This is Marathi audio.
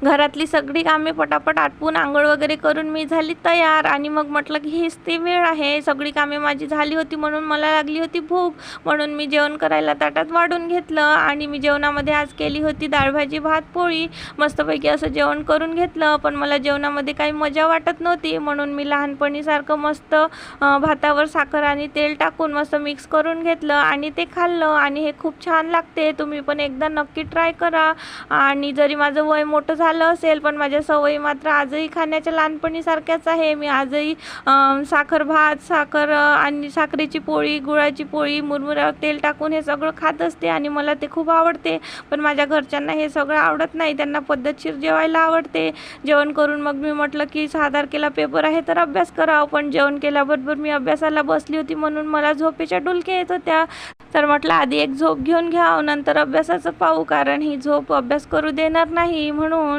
घरातली सगळी कामे पटापट आटपून आंघोळ वगैरे करून मी झाली तयार आणि मग म्हटलं की हीच ती वेळ आहे. सगळी कामे माझी झाली होती म्हणून मला लागली होती भूक, म्हणून मी जेवण करायला ताटात वाढून घेतलं आणि मी जेवणामध्ये आज केली होती डाळ भाजी भात पोळी. मस्तपैकी असं जेवण करून घेतलं, पण मला जेवणामध्ये काही मजा वाटत नव्हती म्हणून मी लहानपणीसारखं मस्त भातावर साखर आणि तेल टाकून मस्त मिक्स करून घेतलं आणि ते खाल्लं आणि हे खूप छान लागते. तुम्ही पण एकदा नक्की ट्राय करा. आणि जरी माझं वय मोठं झालं असेल पण माझ्या सवयी मात्र आजही खाण्याच्या लहानपणीसारख्याच आहे. मी आजही साखर भात, साखर आणि साखरेची पोळी, गुळाची पोळी, मुरमुऱ्यावर तेल टाकून हे सगळं खात असते आणि मला ते खूप आवडते. पण माझ्या घरच्यांना हे सगळं आवडत नाही, त्यांना पद्धतशीर जेवायला आवडते. जेवण करून मग मी म्हटलं की 6 तारखेला पेपर आहे तर अभ्यास करावं, पण जेवण केल्याबरोबर मी अभ्यासाला बसली होती म्हणून मला झोपेच्या डुलक्या येत होत्या. तर म्हटलं आधी एक झोप घेऊन घ्यावं, नंतर अभ्यासाचं पाहू, कारण ही झोप अभ्यास करू देणार नाही. म्हणून